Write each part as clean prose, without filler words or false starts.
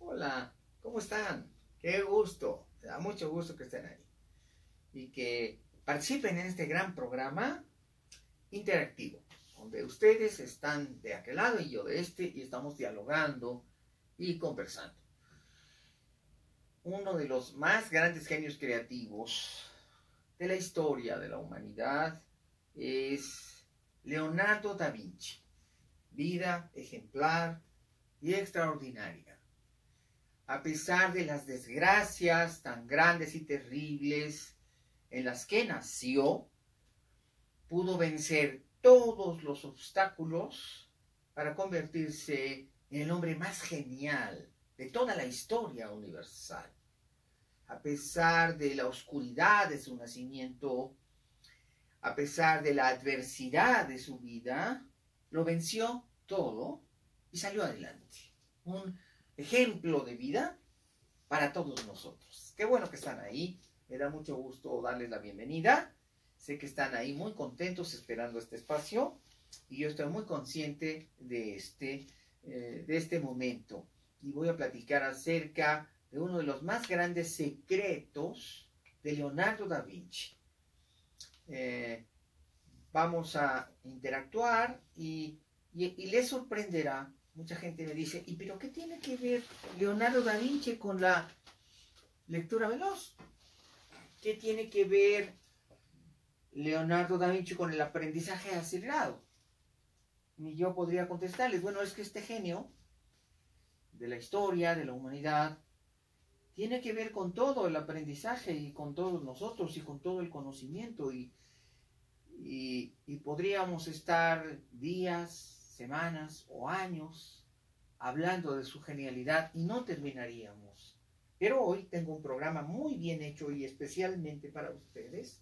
Hola, ¿cómo están? Qué gusto, me da mucho gusto que estén ahí y que participen en este gran programa interactivo, donde ustedes están de aquel lado y yo de este y estamos dialogando y conversando. Uno de los más grandes genios creativos de la historia de la humanidad es Leonardo da Vinci. Vida ejemplar y extraordinaria. A pesar de las desgracias tan grandes y terribles en las que nació, pudo vencer todos los obstáculos para convertirse en el hombre más genial de toda la historia universal. A pesar de la oscuridad de su nacimiento, a pesar de la adversidad de su vida, lo venció todo y salió adelante. Un ejemplo de vida para todos nosotros. Qué bueno que están ahí. Me da mucho gusto darles la bienvenida. Sé que están ahí muy contentos esperando este espacio y yo estoy muy consciente de este momento. Y voy a platicar acerca de uno de los más grandes secretos de Leonardo da Vinci. Vamos a interactuar y les sorprenderá. Mucha gente me dice, ¿y pero qué tiene que ver Leonardo da Vinci con la lectura veloz? ¿Qué tiene que ver Leonardo da Vinci con el aprendizaje acelerado? Y yo podría contestarles, bueno, es que este genio de la historia, de la humanidad, tiene que ver con todo el aprendizaje y con todos nosotros y con todo el conocimiento y podríamos estar días, semanas o años hablando de su genialidad y no terminaríamos. Pero hoy tengo un programa muy bien hecho y especialmente para ustedes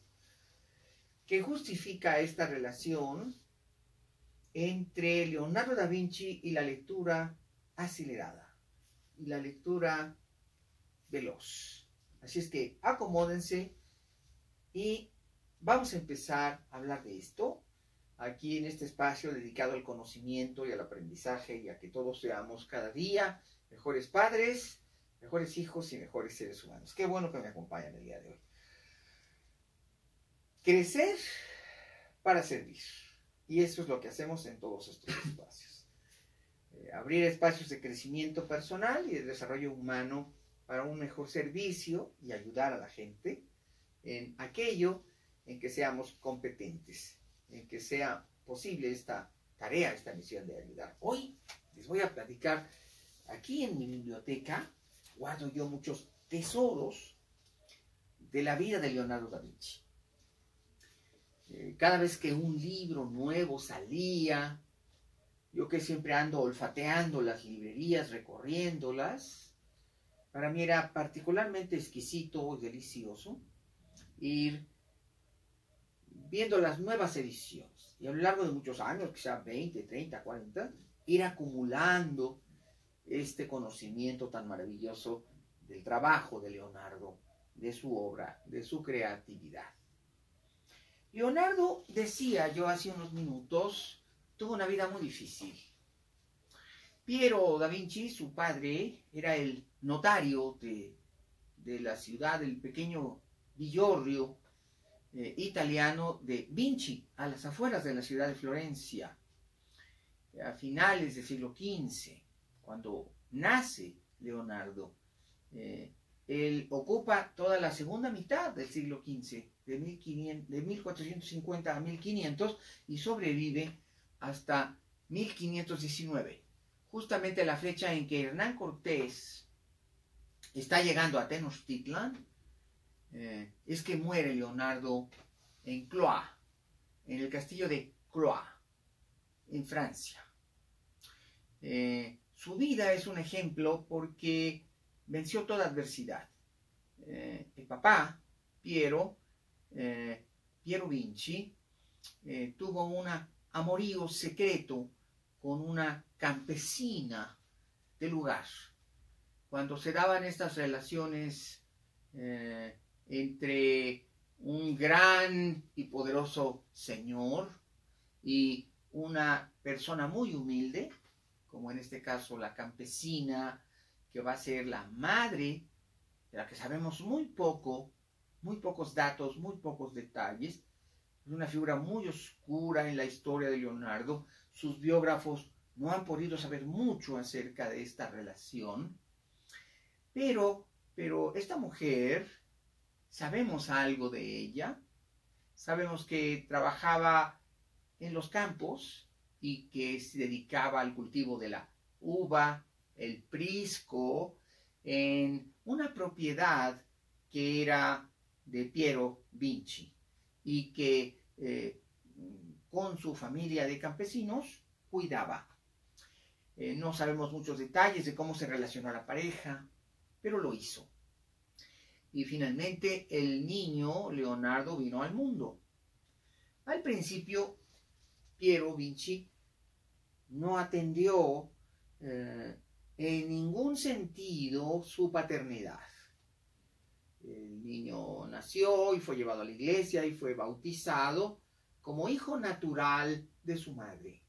que justifica esta relación entre Leonardo da Vinci y la lectura acelerada y la lectura veloz. Así es que acomódense y vamos a empezar a hablar de esto aquí en este espacio dedicado al conocimiento y al aprendizaje y a que todos seamos cada día mejores padres, mejores hijos y mejores seres humanos. Qué bueno que me acompañan el día de hoy. Crecer para servir. Y eso es lo que hacemos en todos estos espacios. Abrir espacios de crecimiento personal y de desarrollo humano para un mejor servicio y ayudar a la gente en aquello en que seamos competentes, en que sea posible esta tarea, esta misión de ayudar. Hoy les voy a platicar, aquí en mi biblioteca, guardo yo muchos tesoros de la vida de Leonardo da Vinci. Cada vez que un libro nuevo salía, yo que siempre ando olfateando las librerías, recorriéndolas, para mí era particularmente exquisito y delicioso ir viendo las nuevas ediciones y a lo largo de muchos años, quizá 20, 30, 40, ir acumulando este conocimiento tan maravilloso del trabajo de Leonardo, de su obra, de su creatividad. Leonardo, decía yo hace unos minutos, tuvo una vida muy difícil. Piero da Vinci, su padre, era el notario de la ciudad, del pequeño villorrio italiano de Vinci, a las afueras de la ciudad de Florencia, a finales del siglo XV, cuando nace Leonardo. Él ocupa toda la segunda mitad del siglo XV, de 1450 a 1500, y sobrevive hasta 1519, justamente la fecha en que Hernán Cortés está llegando a Tenochtitlan. Es que muere Leonardo en Blois, en el castillo de Blois, en Francia. Su vida es un ejemplo porque venció toda adversidad. El papá, Piero Vinci, tuvo un amorío secreto con una campesina del lugar. Cuando se daban estas relaciones entre un gran y poderoso señor y una persona muy humilde, como en este caso la campesina que va a ser la madre, de la que sabemos muy poco, muy pocos datos, muy pocos detalles. Es una figura muy oscura en la historia de Leonardo. Sus biógrafos no han podido saber mucho acerca de esta relación, pero esta mujer, sabemos algo de ella. Sabemos que trabajaba en los campos y que se dedicaba al cultivo de la uva, el prisco, en una propiedad que era de Piero Vinci y que con su familia de campesinos cuidaba. No sabemos muchos detalles de cómo se relacionó la pareja, pero lo hizo. Y finalmente el niño Leonardo vino al mundo. Al principio, Piero Vinci no atendió en ningún sentido su paternidad. El niño nació y fue llevado a la iglesia y fue bautizado como hijo natural de su madre.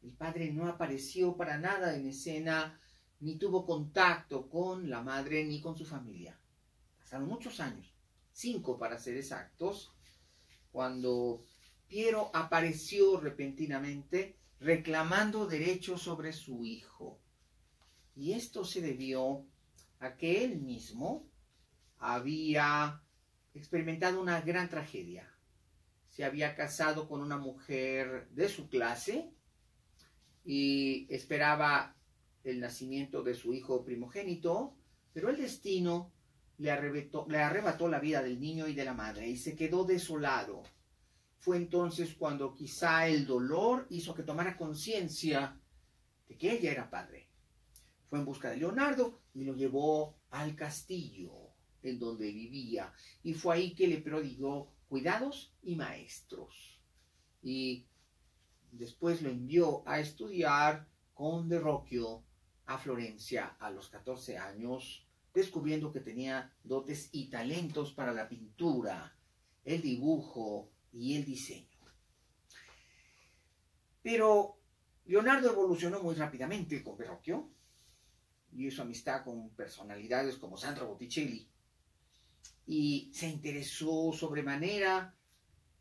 El padre no apareció para nada en escena, ni tuvo contacto con la madre ni con su familia. Pasaron muchos años, 5 para ser exactos, cuando Piero apareció repentinamente reclamando derechos sobre su hijo. Y esto se debió a que él mismo había experimentado una gran tragedia. Se había casado con una mujer de su clase y esperaba el nacimiento de su hijo primogénito, pero el destino le arrebató la vida del niño y de la madre y se quedó desolado. Fue entonces cuando quizá el dolor hizo que tomara conciencia de que ella era padre. Fue en busca de Leonardo y lo llevó al castillo en donde vivía, y fue ahí que le prodigó cuidados y maestros. Y después lo envió a estudiar con Verrocchio a Florencia a los 14 años, descubriendo que tenía dotes y talentos para la pintura, el dibujo y el diseño. Pero Leonardo evolucionó muy rápidamente con Verrocchio y hizo amistad con personalidades como Sandro Botticelli, y se interesó sobremanera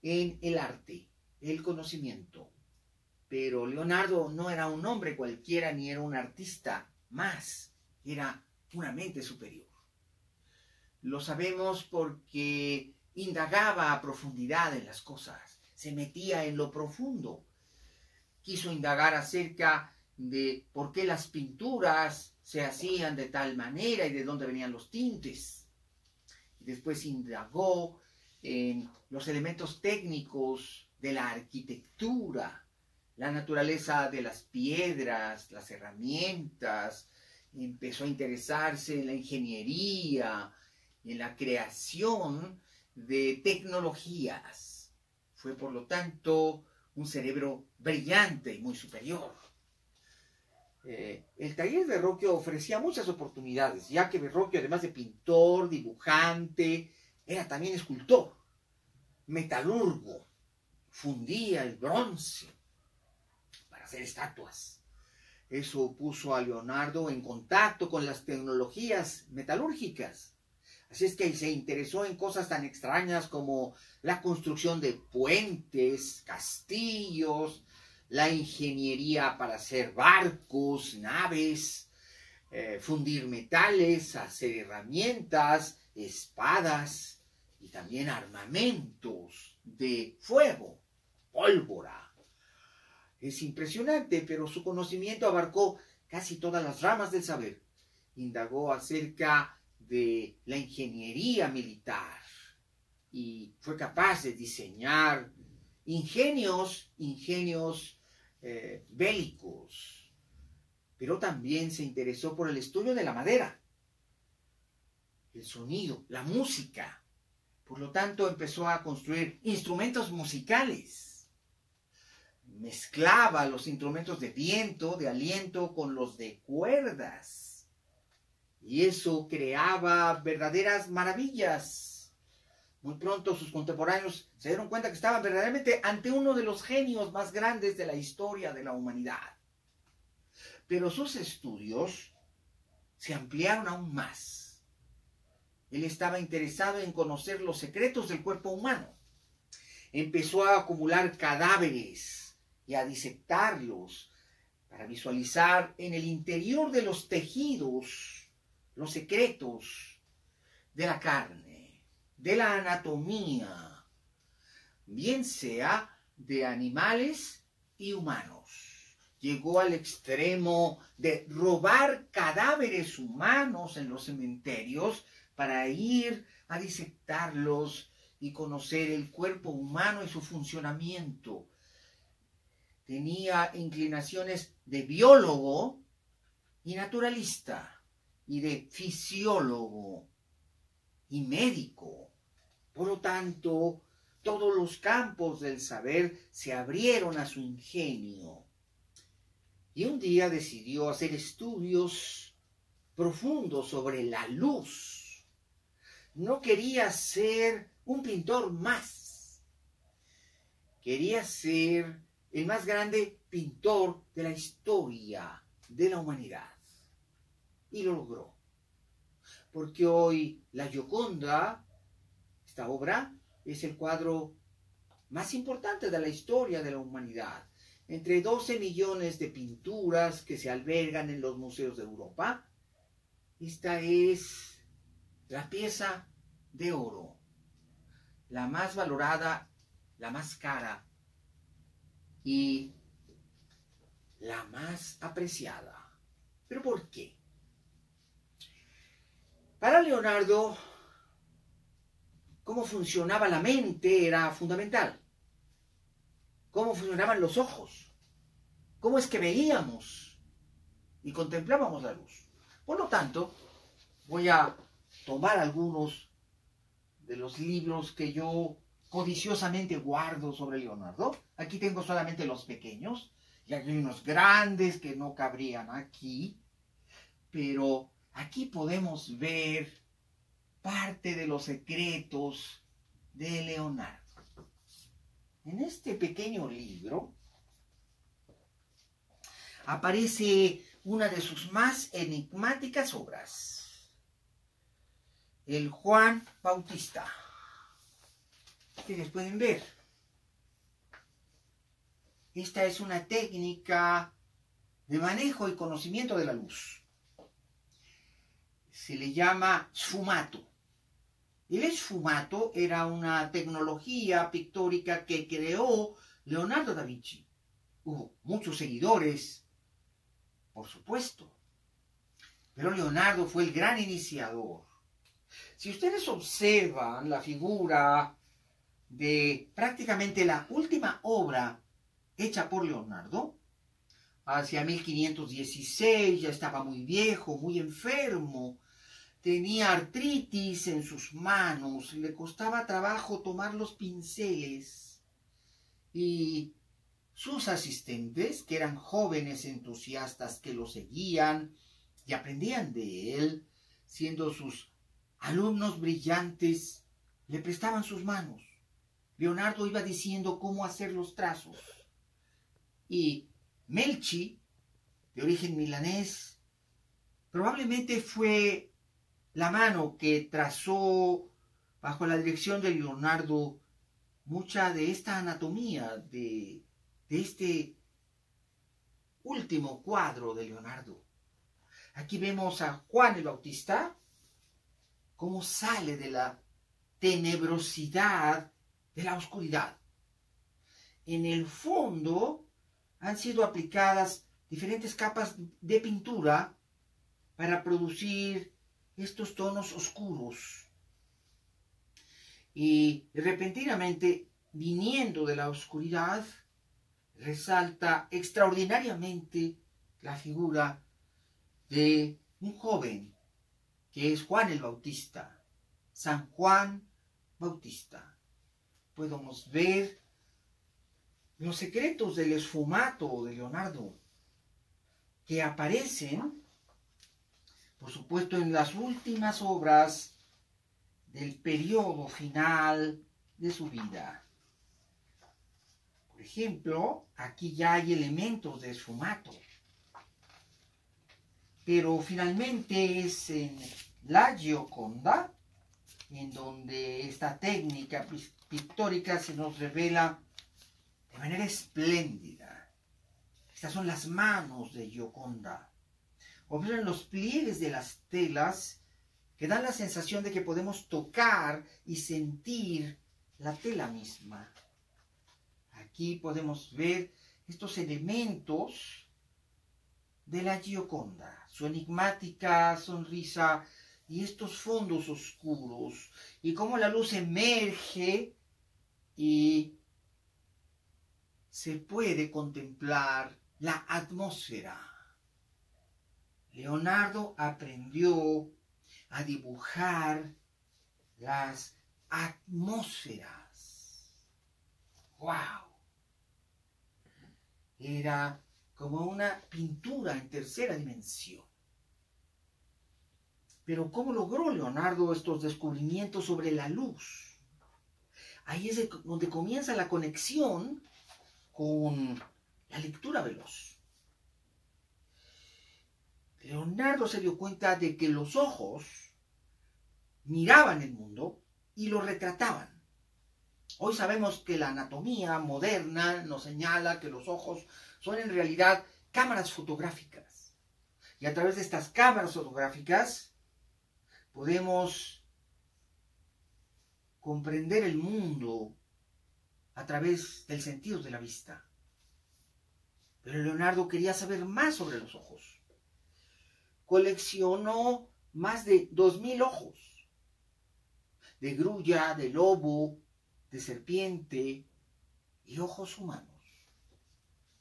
en el arte, el conocimiento. Pero Leonardo no era un hombre cualquiera ni era un artista más, era una mente superior. Lo sabemos porque indagaba a profundidad en las cosas, se metía en lo profundo. Quiso indagar acerca de por qué las pinturas se hacían de tal manera y de dónde venían los tintes. Después indagó en los elementos técnicos de la arquitectura, la naturaleza de las piedras, las herramientas. Empezó a interesarse en la ingeniería, en la creación de tecnologías. Fue, por lo tanto, un cerebro brillante y muy superior. El taller de Verrocchio ofrecía muchas oportunidades, ya que Verrocchio, además de pintor, dibujante, era también escultor, metalurgo, fundía el bronce para hacer estatuas. Eso puso a Leonardo en contacto con las tecnologías metalúrgicas. Así es que se interesó en cosas tan extrañas como la construcción de puentes, castillos, la ingeniería para hacer barcos, naves, fundir metales, hacer herramientas, espadas y también armamentos de fuego, pólvora. Es impresionante, pero su conocimiento abarcó casi todas las ramas del saber. Indagó acerca de la ingeniería militar y fue capaz de diseñar ingenios bélicos, pero también se interesó por el estudio de la madera, el sonido, la música. Por lo tanto, empezó a construir instrumentos musicales. Mezclaba los instrumentos de viento, de aliento, con los de cuerdas. Y eso creaba verdaderas maravillas. Muy pronto sus contemporáneos se dieron cuenta que estaban verdaderamente ante uno de los genios más grandes de la historia de la humanidad. Pero sus estudios se ampliaron aún más. Él estaba interesado en conocer los secretos del cuerpo humano. Empezó a acumular cadáveres y a disectarlos para visualizar en el interior de los tejidos los secretos de la carne, de la anatomía, bien sea de animales y humanos. Llegó al extremo de robar cadáveres humanos en los cementerios para ir a disectarlos y conocer el cuerpo humano y su funcionamiento. Tenía inclinaciones de biólogo y naturalista, y de fisiólogo y médico. Por lo tanto, todos los campos del saber se abrieron a su ingenio. Y un día decidió hacer estudios profundos sobre la luz. No quería ser un pintor más. Quería ser el más grande pintor de la historia de la humanidad. Y lo logró. Porque hoy la Gioconda, esta obra, es el cuadro más importante de la historia de la humanidad. Entre 12 millones de pinturas que se albergan en los museos de Europa, esta es la pieza de oro, la más valorada, la más cara y la más apreciada. ¿Pero por qué? Para Leonardo, cómo funcionaba la mente era fundamental. Cómo funcionaban los ojos. Cómo es que veíamos y contemplábamos la luz. Por lo tanto, voy a tomar algunos de los libros que yo codiciosamente guardo sobre Leonardo. Aquí tengo solamente los pequeños, y hay unos grandes que no cabrían aquí, pero aquí podemos ver parte de los secretos de Leonardo. En este pequeño libro aparece una de sus más enigmáticas obras, el Juan Bautista. Ustedes pueden ver. Esta es una técnica de manejo y conocimiento de la luz. Se le llama sfumato. El sfumato era una tecnología pictórica que creó Leonardo da Vinci. Hubo muchos seguidores, por supuesto, pero Leonardo fue el gran iniciador. Si ustedes observan la figura de prácticamente la última obra hecha por Leonardo, hacia 1516, ya estaba muy viejo, muy enfermo, tenía artritis en sus manos, le costaba trabajo tomar los pinceles, y sus asistentes, que eran jóvenes entusiastas que lo seguían y aprendían de él, siendo sus alumnos brillantes, le prestaban sus manos. Leonardo iba diciendo cómo hacer los trazos. Y Melchi, de origen milanés, probablemente fue la mano que trazó bajo la dirección de Leonardo mucha de esta anatomía de este último cuadro de Leonardo. Aquí vemos a Juan el Bautista, cómo sale de la tenebrosidad de la oscuridad. En el fondo han sido aplicadas diferentes capas de pintura para producir estos tonos oscuros. Y repentinamente, viniendo de la oscuridad, resalta extraordinariamente la figura de un joven que es Juan el Bautista, San Juan Bautista. Podemos ver los secretos del esfumato de Leonardo, que aparecen, por supuesto, en las últimas obras del periodo final de su vida. Por ejemplo, aquí ya hay elementos de esfumato. Pero finalmente es en la Gioconda en donde esta técnica pictórica se nos revela de manera espléndida. Estas son las manos de Gioconda. Observen los pliegues de las telas que dan la sensación de que podemos tocar y sentir la tela misma. Aquí podemos ver estos elementos de la Gioconda, su enigmática sonrisa y estos fondos oscuros, y cómo la luz emerge y se puede contemplar la atmósfera. Leonardo aprendió a dibujar las atmósferas. ¡Wow! Era como una pintura en tercera dimensión. Pero ¿cómo logró Leonardo estos descubrimientos sobre la luz? Ahí es donde comienza la conexión con la lectura veloz. Leonardo se dio cuenta de que los ojos miraban el mundo y lo retrataban. Hoy sabemos que la anatomía moderna nos señala que los ojos son en realidad cámaras fotográficas. Y a través de estas cámaras fotográficas podemos comprender el mundo a través del sentido de la vista. Pero Leonardo quería saber más sobre los ojos. Coleccionó más de 2000 ojos, de grulla, de lobo, de serpiente y ojos humanos.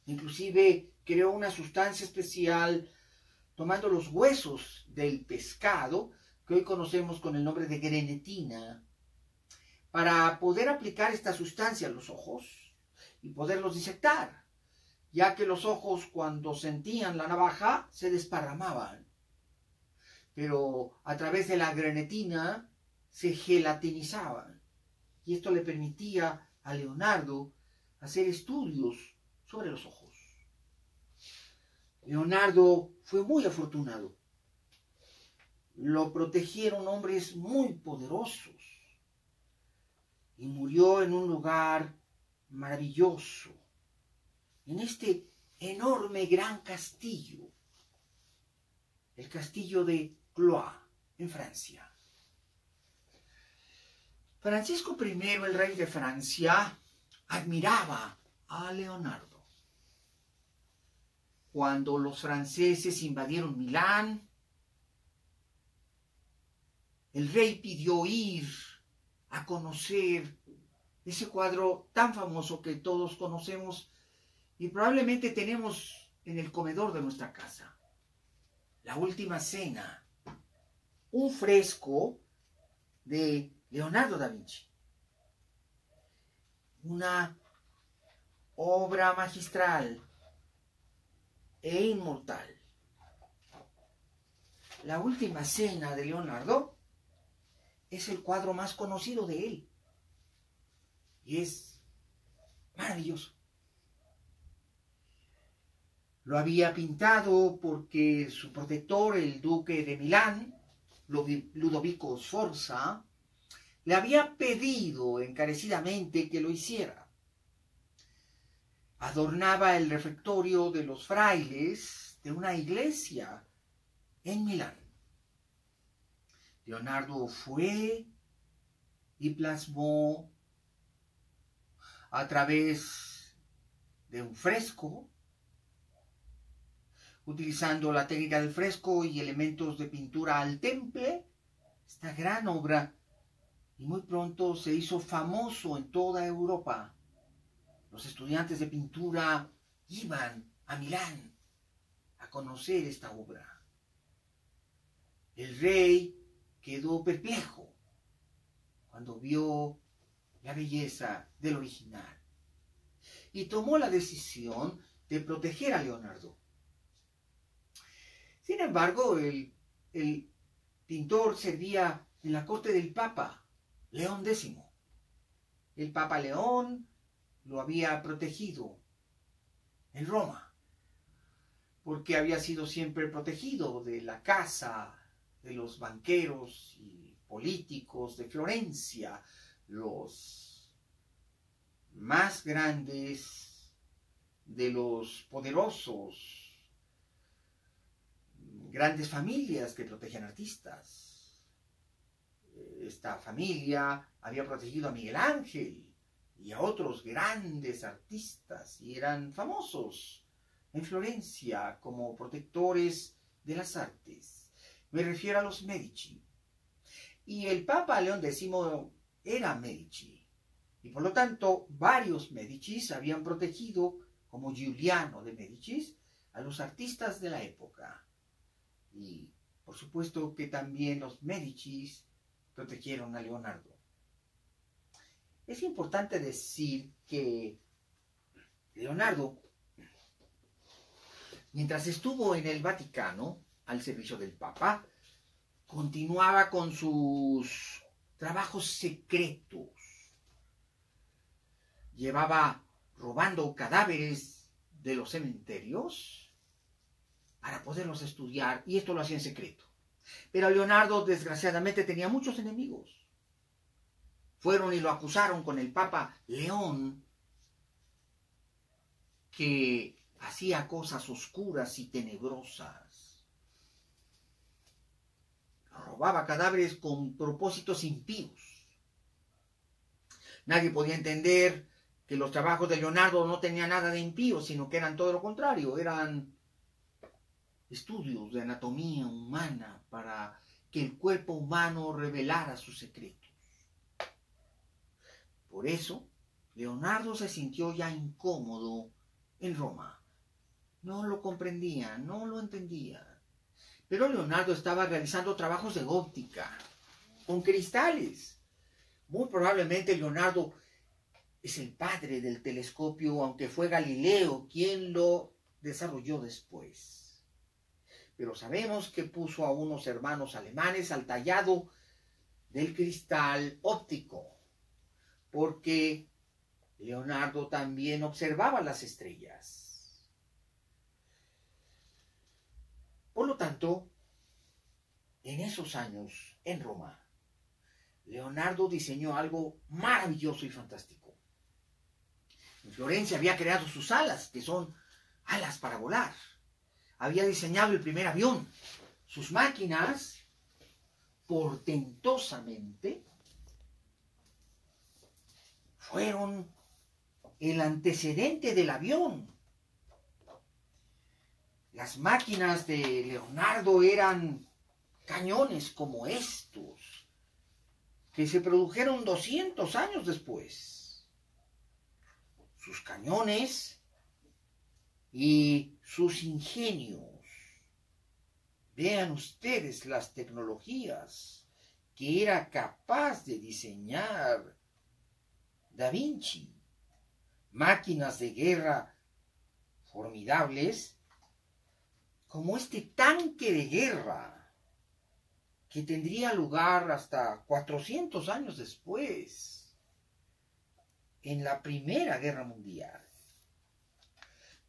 Inclusive creó una sustancia especial tomando los huesos del pescado, que hoy conocemos con el nombre de grenetina, para poder aplicar esta sustancia a los ojos y poderlos disectar, ya que los ojos cuando sentían la navaja se desparramaban. Pero a través de la grenetina se gelatinizaban. Y esto le permitía a Leonardo hacer estudios sobre los ojos. Leonardo fue muy afortunado. Lo protegieron hombres muy poderosos. Y murió en un lugar maravilloso, en este enorme gran castillo, el castillo de Blois, en Francia. Francisco I, el rey de Francia, admiraba a Leonardo. Cuando los franceses invadieron Milán, el rey pidió ir a conocer ese cuadro tan famoso que todos conocemos y probablemente tenemos en el comedor de nuestra casa. La Última Cena, un fresco de Leonardo da Vinci. Una obra magistral e inmortal. La Última Cena de Leonardo es el cuadro más conocido de él. Y es maravilloso. Lo había pintado porque su protector, el duque de Milán, Ludovico Sforza, le había pedido encarecidamente que lo hiciera. Adornaba el refectorio de los frailes de una iglesia en Milán. Leonardo fue y plasmó a través de un fresco, utilizando la técnica del fresco y elementos de pintura al temple, esta gran obra, y muy pronto se hizo famoso en toda Europa. Los estudiantes de pintura iban a Milán a conocer esta obra. El rey quedó perplejo cuando vio la belleza del original y tomó la decisión de proteger a Leonardo. Sin embargo, el pintor servía en la corte del Papa León X. El Papa León lo había protegido en Roma. porque había sido siempre protegido de la casa de los banqueros y políticos de Florencia, los más grandes de los poderosos, grandes familias que protegen artistas. Esta familia había protegido a Miguel Ángel y a otros grandes artistas y eran famosos en Florencia como protectores de las artes. Me refiero a los Medici. Y el Papa León X era Medici. Y por lo tanto, varios Medicis habían protegido, como Giuliano de Medici, a los artistas de la época. Y por supuesto que también los Medicis protegieron a Leonardo. Es importante decir que Leonardo, mientras estuvo en el Vaticano, al servicio del Papa, continuaba con sus trabajos secretos. Llevaba robando cadáveres de los cementerios para poderlos estudiar, y esto lo hacía en secreto. Pero Leonardo, desgraciadamente, tenía muchos enemigos. Fueron y lo acusaron con el Papa León, que hacía cosas oscuras y tenebrosas. Robaba cadáveres con propósitos impíos. Nadie podía entender que los trabajos de Leonardo no tenían nada de impío, sino que eran todo lo contrario, eran estudios de anatomía humana para que el cuerpo humano revelara sus secretos. Por eso, Leonardo se sintió ya incómodo en Roma. No lo comprendía, no lo entendía. Pero Leonardo estaba realizando trabajos de óptica, con cristales. Muy probablemente Leonardo es el padre del telescopio, aunque fue Galileo quien lo desarrolló después. Pero sabemos que puso a unos hermanos alemanes al tallado del cristal óptico, porque Leonardo también observaba las estrellas. Por lo tanto, en esos años, en Roma, Leonardo diseñó algo maravilloso y fantástico. En Florencia había creado sus alas, que son alas para volar. Había diseñado el primer avión. Sus máquinas, portentosamente, fueron el antecedente del avión. Las máquinas de Leonardo eran cañones como estos, que se produjeron 200 años después. Sus cañones y sus ingenios. Vean ustedes las tecnologías que era capaz de diseñar Da Vinci. Máquinas de guerra formidables, como este tanque de guerra, que tendría lugar hasta 400 años después, en la Primera Guerra Mundial.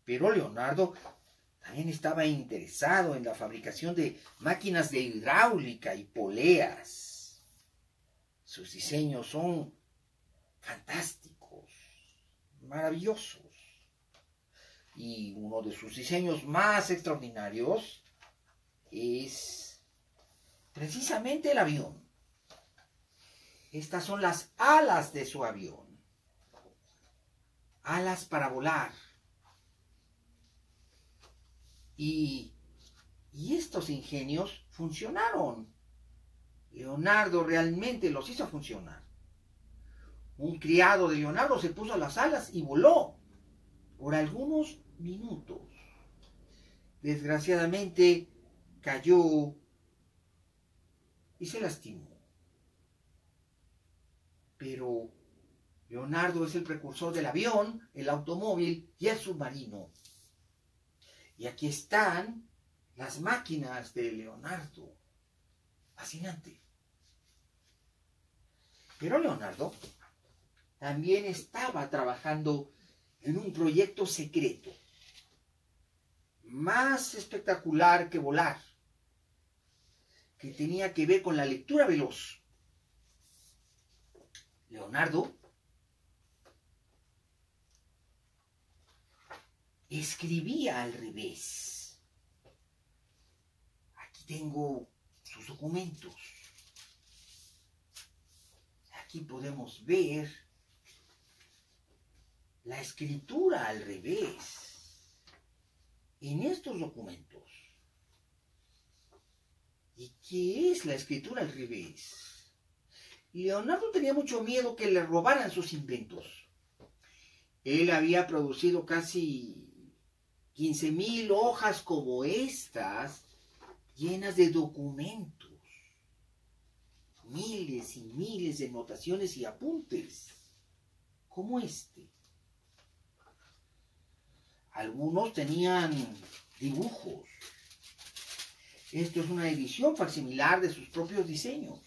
Pero Leonardo también estaba interesado en la fabricación de máquinas de hidráulica y poleas. Sus diseños son fantásticos, maravillosos. Y uno de sus diseños más extraordinarios es precisamente el avión. Estas son las alas de su avión. Alas para volar. Y estos ingenios funcionaron. Leonardo realmente los hizo funcionar. Un criado de Leonardo se puso a las alas y voló por algunos minutos. Desgraciadamente cayó y se lastimó. Pero Leonardo es el precursor del avión, el automóvil y el submarino. Y aquí están las máquinas de Leonardo. Fascinante. Pero Leonardo también estaba trabajando en un proyecto secreto. más espectacular que volar, que tenía que ver con la lectura veloz. Leonardo escribía al revés. Aquí tengo sus documentos. Aquí podemos ver la escritura al revés en estos documentos. ¿Y qué es la escritura al revés? Leonardo tenía mucho miedo que le robaran sus inventos. Él había producido casi 15,000 hojas como estas, llenas de documentos, miles y miles de notaciones y apuntes, como este. Algunos tenían dibujos. Esto es una edición facsimilar de sus propios diseños.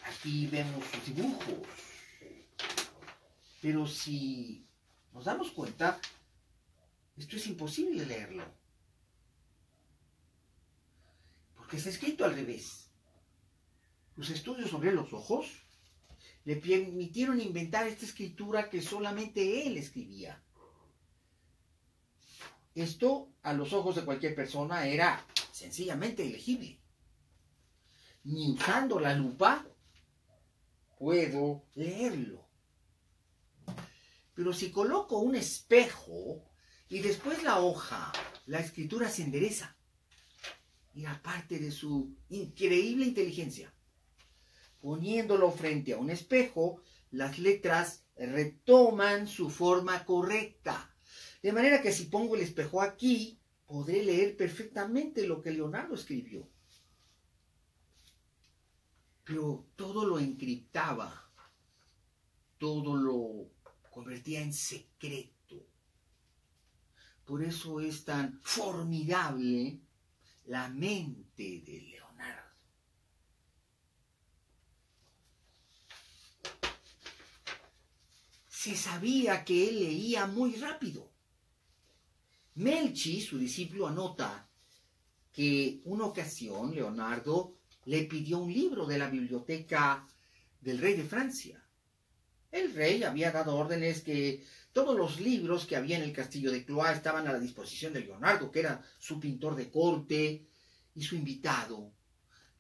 Aquí vemos sus dibujos. Pero si nos damos cuenta, esto es imposible leerlo. Porque está escrito al revés. Los estudios sobre los ojos le permitieron inventar esta escritura que solamente él escribía. Esto, a los ojos de cualquier persona, era sencillamente ilegible. Ni usando la lupa puedo leerlo. Pero si coloco un espejo y después la hoja, la escritura se endereza. Y aparte de su increíble inteligencia, poniéndolo frente a un espejo, las letras retoman su forma correcta. De manera que si pongo el espejo aquí, podré leer perfectamente lo que Leonardo escribió. Pero todo lo encriptaba, todo lo convertía en secreto. Por eso es tan formidable la mente de Leonardo. Se sabía que él leía muy rápido. Melchi, su discípulo, anota que una ocasión Leonardo le pidió un libro de la biblioteca del rey de Francia. El rey había dado órdenes que todos los libros que había en el castillo de Blois estaban a la disposición de Leonardo, que era su pintor de corte y su invitado.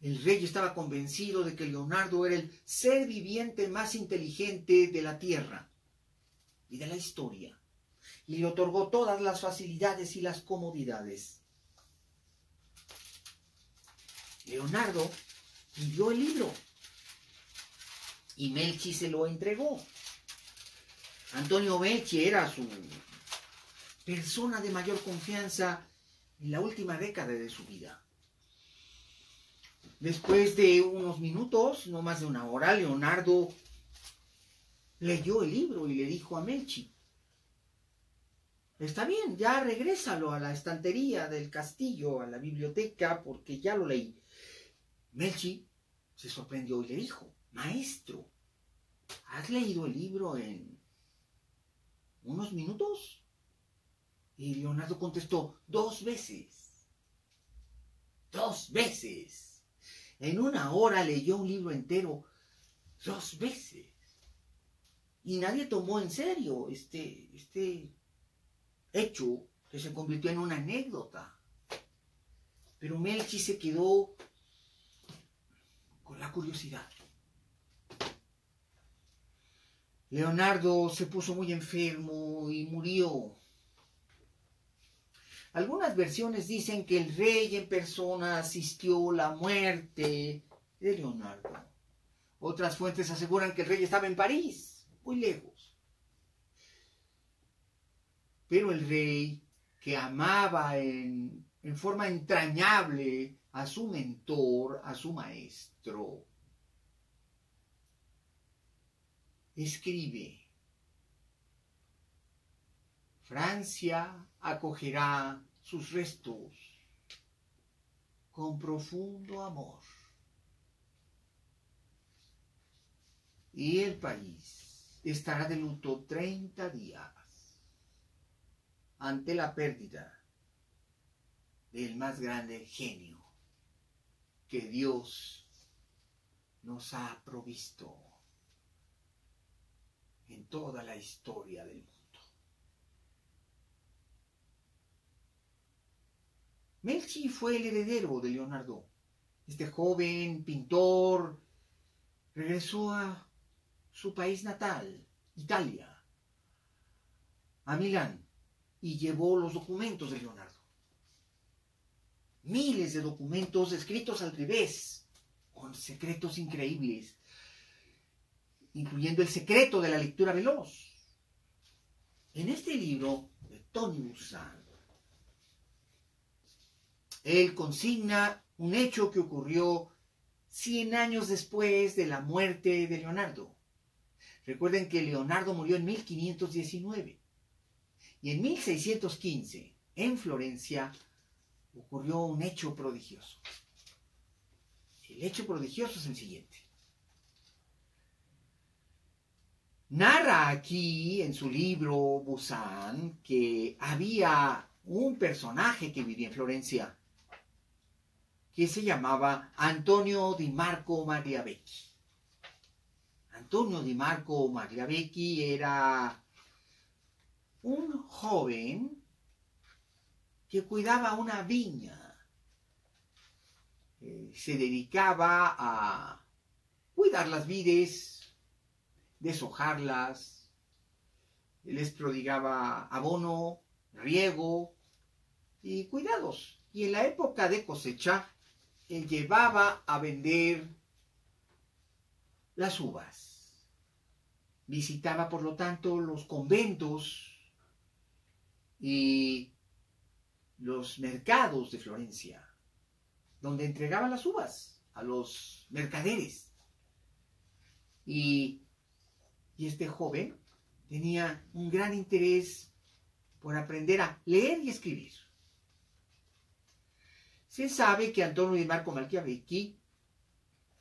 El rey estaba convencido de que Leonardo era el ser viviente más inteligente de la tierra y de la historia, y le otorgó todas las facilidades y las comodidades. Leonardo pidió el libro y Melchi se lo entregó. Antonio Melchi era su persona de mayor confianza en la última década de su vida. Después de unos minutos, no más de una hora, Leonardo leyó el libro y le dijo a Melchi: está bien, ya regrésalo a la estantería del castillo, a la biblioteca, porque ya lo leí. Melchi se sorprendió y le dijo: maestro, ¿has leído el libro en unos minutos? Y Leonardo contestó: 2 veces. 2 veces. En una hora leyó un libro entero 2 veces. Y nadie tomó en serio este hecho que se convirtió en una anécdota. Pero Melchi se quedó con la curiosidad. Leonardo se puso muy enfermo y murió. Algunas versiones dicen que el rey en persona asistió a la muerte de Leonardo. Otras fuentes aseguran que el rey estaba en París, muy lejos. Pero el rey, que amaba en forma entrañable a su mentor, a su maestro, escribe: Francia acogerá sus restos con profundo amor. Y el país estará de luto 30 días. ante la pérdida del más grande genio que Dios nos ha provisto en toda la historia del mundo. Melchi fue el heredero de Leonardo. Este joven pintor regresó a su país natal, Italia, a Milán, y llevó los documentos de Leonardo. Miles de documentos escritos al revés, con secretos increíbles, incluyendo el secreto de la lectura veloz. En este libro de Tony Buzan, él consigna un hecho que ocurrió 100 años después de la muerte de Leonardo. Recuerden que Leonardo murió en 1519 y en 1615, en Florencia, ocurrió un hecho prodigioso. El hecho prodigioso es el siguiente. Narra aquí en su libro Buzan que había un personaje que vivía en Florencia que se llamaba Antonio di Marco Magliavecchi. Antonio di Marco Magliavecchi era un joven que cuidaba una viña. Se dedicaba a cuidar las vides, deshojarlas, les prodigaba abono, riego y cuidados. Y en la época de cosecha, él llevaba a vender las uvas. Visitaba, por lo tanto, los conventos y los mercados de Florencia, donde entregaba las uvas a los mercaderes. Y este joven tenía un gran interés por aprender a leer y escribir. Se sabe que Antonio di Marco Magliavecchi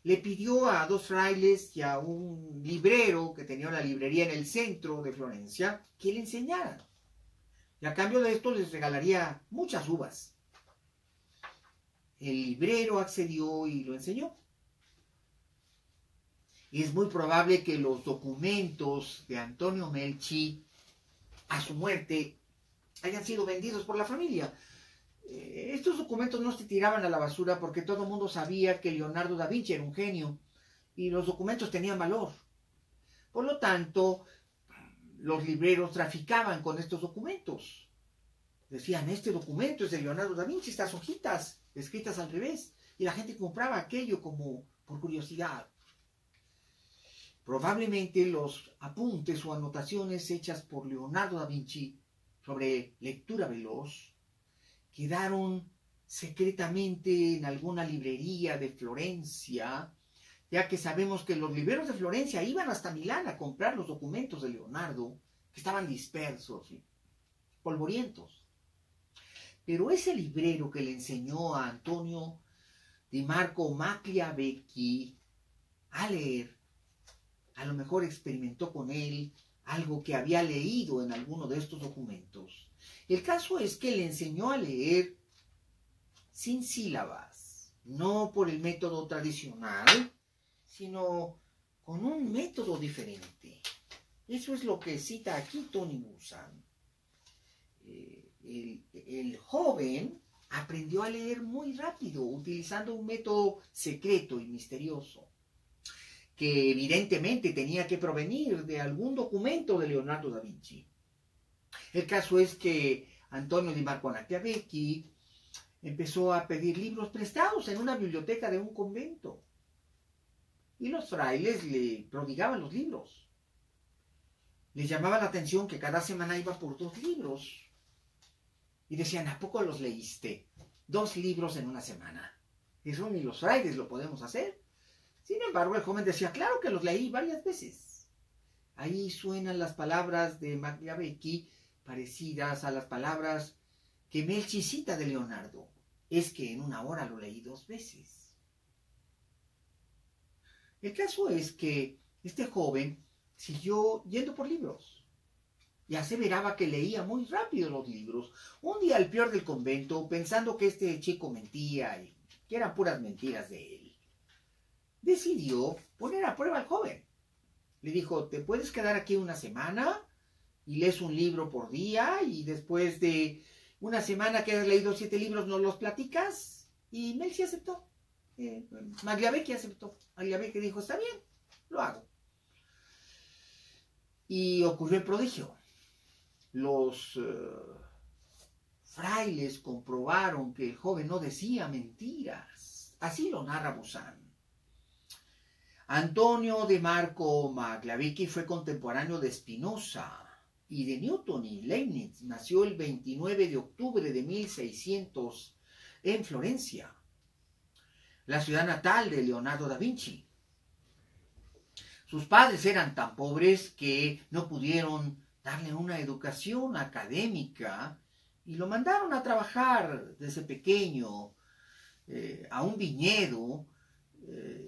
le pidió a dos frailes y a un librero que tenía una librería en el centro de Florencia que le enseñaran. Y a cambio de esto les regalaría muchas uvas. El librero accedió y lo enseñó. Y es muy probable que los documentos de Antonio Melchi a su muerte hayan sido vendidos por la familia. Estos documentos no se tiraban a la basura porque todo el mundo sabía que Leonardo da Vinci era un genio y los documentos tenían valor. Por lo tanto, los libreros traficaban con estos documentos. Decían, este documento es de Leonardo da Vinci, estas hojitas escritas al revés. Y la gente compraba aquello como por curiosidad. Probablemente los apuntes o anotaciones hechas por Leonardo da Vinci sobre lectura veloz quedaron secretamente en alguna librería de Florencia, ya que sabemos que los libreros de Florencia iban hasta Milán a comprar los documentos de Leonardo, que estaban dispersos y polvorientos. Pero ese librero que le enseñó a Antonio di Marco Magliavecchi a leer, a lo mejor experimentó con él algo que había leído en alguno de estos documentos. El caso es que le enseñó a leer sin sílabas, no por el método tradicional, sino con un método diferente. Eso es lo que cita aquí Tony Buzan. El joven aprendió a leer muy rápido, utilizando un método secreto y misterioso, que evidentemente tenía que provenir de algún documento de Leonardo da Vinci. El caso es que Antonio di Marco Magliavecchi empezó a pedir libros prestados en una biblioteca de un convento. Y los frailes le prodigaban los libros. Les llamaba la atención que cada semana iba por 2 libros. Y decían, ¿a poco los leíste? 2 libros en una semana. Eso ni los frailes lo podemos hacer. Sin embargo, el joven decía, claro que los leí varias veces. Ahí suenan las palabras de Magliavecchi parecidas a las palabras que Melchi cita de Leonardo. Es que en una hora lo leí 2 veces. El caso es que este joven siguió yendo por libros. y aseveraba que leía muy rápido los libros. Un día el prior del convento, pensando que este chico mentía y que eran puras mentiras de él, decidió poner a prueba al joven. Le dijo, ¿te puedes quedar aquí una semana y lees un libro por día y después de una semana que has leído 7 libros nos los platicas? Y Melzi aceptó. Magliavecchi aceptó. Magliavecchi dijo, está bien, lo hago. Y ocurrió el prodigio. Los frailes comprobaron que el joven no decía mentiras. Así lo narra Buzán. Antonio de Marco Magliavecchi fue contemporáneo de Spinoza y de Newton y Leibniz. Nació el 29 de octubre de 1600 en Florencia, la ciudad natal de Leonardo da Vinci. Sus padres eran tan pobres que no pudieron darle una educación académica y lo mandaron a trabajar desde pequeño a un viñedo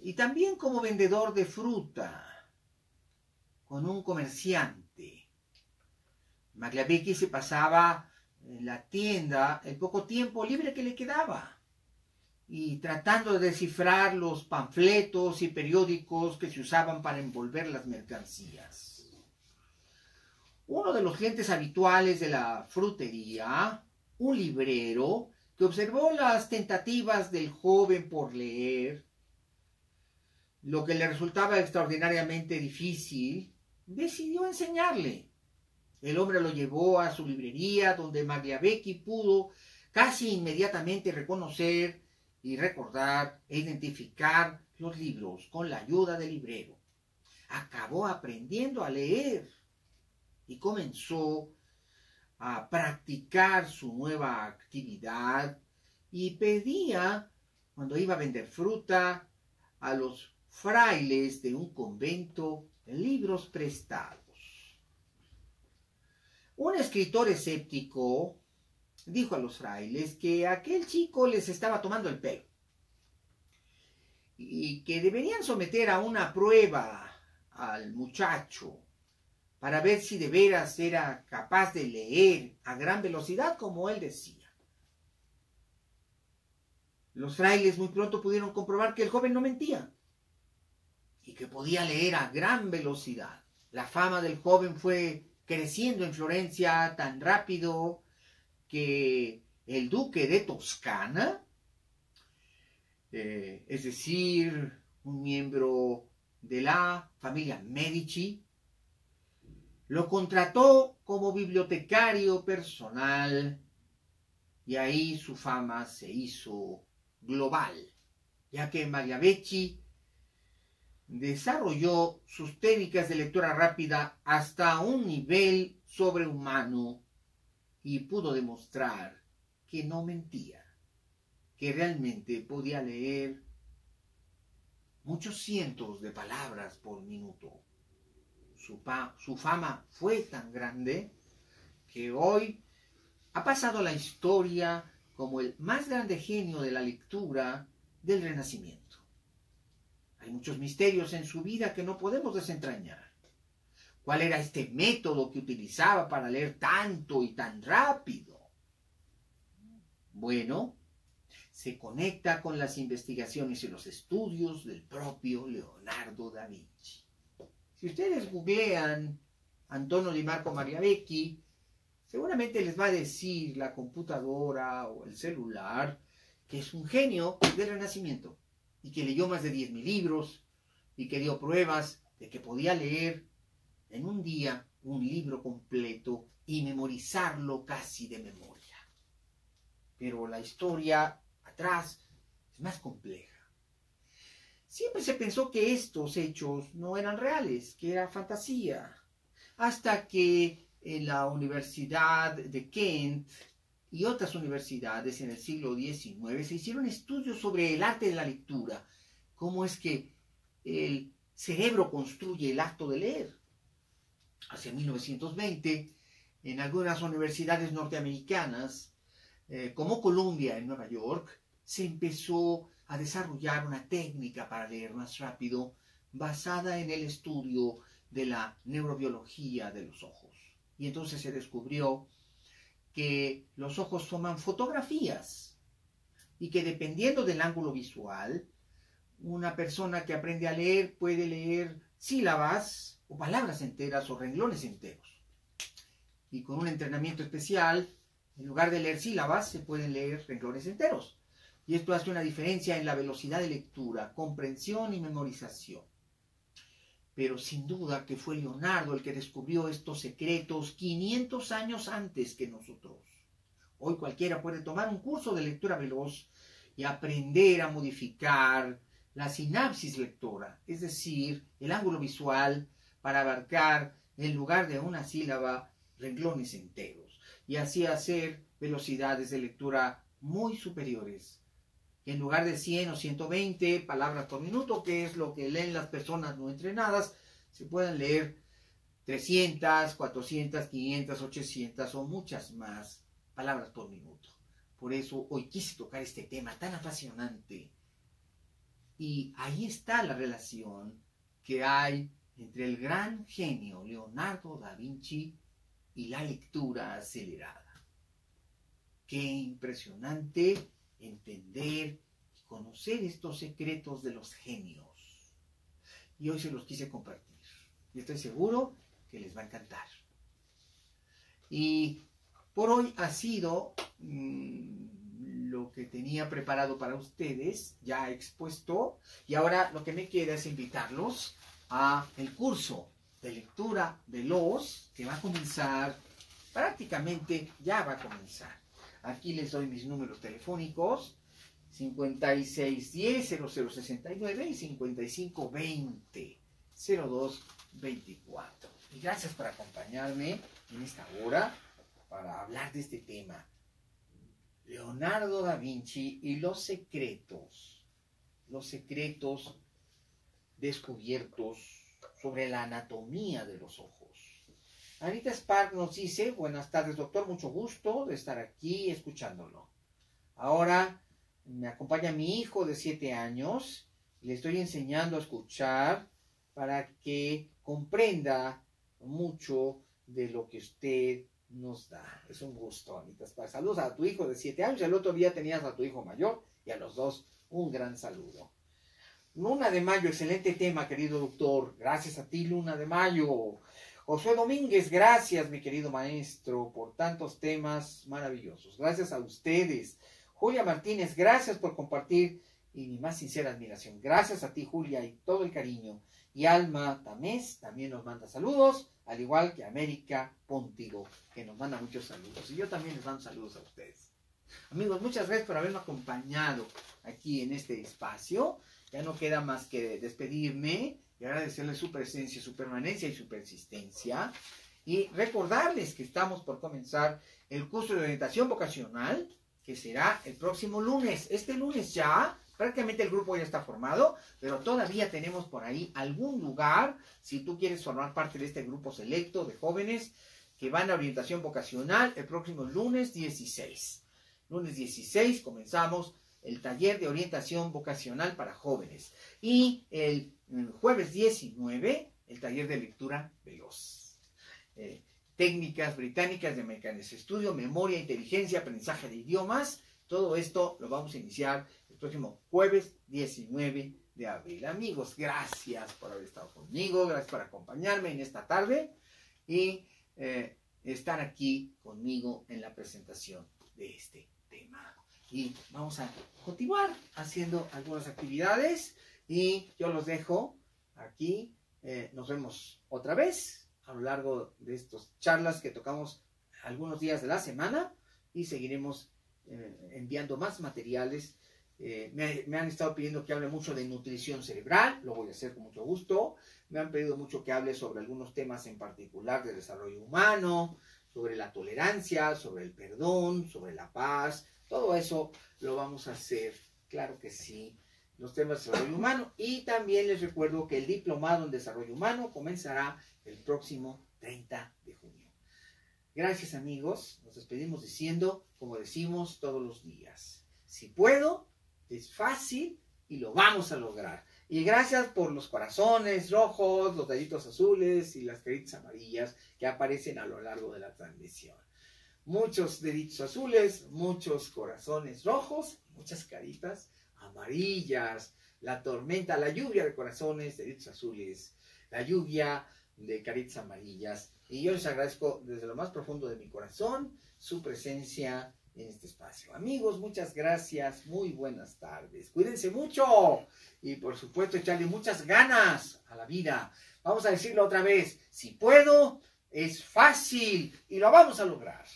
y también como vendedor de fruta con un comerciante. Magliavecchi se pasaba en la tienda el poco tiempo libre que le quedaba y tratando de descifrar los panfletos y periódicos que se usaban para envolver las mercancías. Uno de los clientes habituales de la frutería, un librero, que observó las tentativas del joven por leer, lo que le resultaba extraordinariamente difícil, decidió enseñarle. El hombre lo llevó a su librería, donde Magliavecchi pudo casi inmediatamente reconocer y recordar e identificar los libros con la ayuda del librero. Acabó aprendiendo a leer y comenzó a practicar su nueva actividad y pedía, cuando iba a vender fruta, a los frailes de un convento libros prestados. Un escritor escéptico dijo a los frailes que aquel chico les estaba tomando el pelo y que deberían someter a una prueba al muchacho para ver si de veras era capaz de leer a gran velocidad como él decía. Los frailes muy pronto pudieron comprobar que el joven no mentía y que podía leer a gran velocidad. La fama del joven fue creciendo en Florencia tan rápido que el duque de Toscana, es decir, un miembro de la familia Medici, lo contrató como bibliotecario personal y ahí su fama se hizo global, ya que Magliavecchi desarrolló sus técnicas de lectura rápida hasta un nivel sobrehumano y pudo demostrar que no mentía, que realmente podía leer muchos cientos de palabras por minuto. Su fama fue tan grande que hoy ha pasado a la historia como el más grande genio de la lectura del Renacimiento. Hay muchos misterios en su vida que no podemos desentrañar. ¿Cuál era este método que utilizaba para leer tanto y tan rápido? Bueno, se conecta con las investigaciones y los estudios del propio Leonardo da Vinci. Si ustedes googlean Antonio di Marco Magliavecchi, seguramente les va a decir la computadora o el celular que es un genio del Renacimiento y que leyó más de 10.000 libros y que dio pruebas de que podía leer en un día un libro completo y memorizarlo casi de memoria. Pero la historia atrás es más compleja. Siempre se pensó que estos hechos no eran reales, que era fantasía, hasta que en la Universidad de Kent y otras universidades en el siglo XIX se hicieron estudios sobre el arte de la lectura, cómo es que el cerebro construye el acto de leer. Hacia 1920, en algunas universidades norteamericanas, como Columbia en Nueva York, se empezó a desarrollar una técnica para leer más rápido basada en el estudio de la neurobiología de los ojos. Y entonces se descubrió que los ojos toman fotografías y que dependiendo del ángulo visual, una persona que aprende a leer puede leer sílabas o palabras enteras o renglones enteros. Y con un entrenamiento especial, en lugar de leer sílabas, se pueden leer renglones enteros. Y esto hace una diferencia en la velocidad de lectura, comprensión y memorización. Pero sin duda que fue Leonardo el que descubrió estos secretos 500 años antes que nosotros. Hoy cualquiera puede tomar un curso de lectura veloz y aprender a modificar la sinapsis lectora, es decir, el ángulo visual, para abarcar, en lugar de una sílaba, renglones enteros, y así hacer velocidades de lectura muy superiores. En lugar de 100 o 120 palabras por minuto, que es lo que leen las personas no entrenadas, se pueden leer 300, 400, 500, 800 o muchas más palabras por minuto. Por eso hoy quise tocar este tema tan apasionante. Y ahí está la relación que hay entre el gran genio Leonardo da Vinci y la lectura acelerada. Qué impresionante entender y conocer estos secretos de los genios. Y hoy se los quise compartir. Y estoy seguro que les va a encantar. Y por hoy ha sido lo que tenía preparado para ustedes, ya expuesto. Y ahora lo que me queda es invitarlos a el curso de lectura veloz que va a comenzar, prácticamente ya va a comenzar. Aquí les doy mis números telefónicos, 5610-0069 y 5520-0224. Y gracias por acompañarme en esta hora para hablar de este tema. Leonardo da Vinci y los secretos descubiertos sobre la anatomía de los ojos. Anita Spark nos dice: buenas tardes, doctor, mucho gusto de estar aquí escuchándolo. Ahora me acompaña mi hijo de 7 años, le estoy enseñando a escuchar para que comprenda mucho de lo que usted nos da. Es un gusto, Anita Spark. Saludos a tu hijo de 7 años, el otro día tenías a tu hijo mayor, y a los dos un gran saludo. Luna de Mayo, excelente tema, querido doctor. Gracias a ti, Luna de Mayo. Josué Domínguez, gracias, mi querido maestro, por tantos temas maravillosos. Gracias a ustedes. Julia Martínez, gracias por compartir y mi más sincera admiración. Gracias a ti, Julia, y todo el cariño. Y Alma Tamés también nos manda saludos, al igual que América Póntigo, que nos manda muchos saludos. Y yo también les mando saludos a ustedes. Amigos, muchas gracias por haberme acompañado aquí en este espacio. Ya no queda más que despedirme y agradecerles su presencia, su permanencia y su persistencia. Y recordarles que estamos por comenzar el curso de orientación vocacional, que será el próximo lunes. Este lunes ya, prácticamente el grupo ya está formado, pero todavía tenemos por ahí algún lugar, si tú quieres formar parte de este grupo selecto de jóvenes que van a orientación vocacional el próximo lunes 16. Lunes 16 comenzamos el taller de orientación vocacional para jóvenes. Y el jueves 19, el taller de lectura veloz. Técnicas británicas de Americanes Estudio, memoria, inteligencia, aprendizaje de idiomas. Todo esto lo vamos a iniciar el próximo jueves 19 de abril. Amigos, gracias por haber estado conmigo, gracias por acompañarme en esta tarde y estar aquí conmigo en la presentación de este tema. Y vamos a continuar haciendo algunas actividades y yo los dejo aquí. Nos vemos otra vez a lo largo de estas charlas que tocamos algunos días de la semana y seguiremos enviando más materiales. Me han estado pidiendo que hable mucho de nutrición cerebral, lo voy a hacer con mucho gusto. Me han pedido mucho que hable sobre algunos temas en particular de desarrollo humano, sobre la tolerancia, sobre el perdón, sobre la paz. Todo eso lo vamos a hacer, claro que sí, los temas de desarrollo humano. Y también les recuerdo que el diplomado en desarrollo humano comenzará el próximo 30 de junio. Gracias, amigos. Nos despedimos diciendo, como decimos todos los días: si puedo, es fácil y lo vamos a lograr. Y gracias por los corazones rojos, los deditos azules y las caritas amarillas que aparecen a lo largo de la transmisión. Muchos deditos azules, muchos corazones rojos, muchas caritas amarillas. La tormenta, la lluvia de corazones, deditos azules, la lluvia de caritas amarillas. Y yo les agradezco desde lo más profundo de mi corazón su presencia en este espacio. Amigos, muchas gracias, muy buenas tardes. Cuídense mucho y por supuesto echarle muchas ganas a la vida. Vamos a decirlo otra vez, si puedo, es fácil y lo vamos a lograr.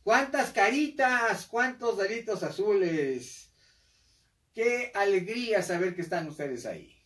¿Cuántas caritas? ¿Cuántos deditos azules? Qué alegría saber que están ustedes ahí.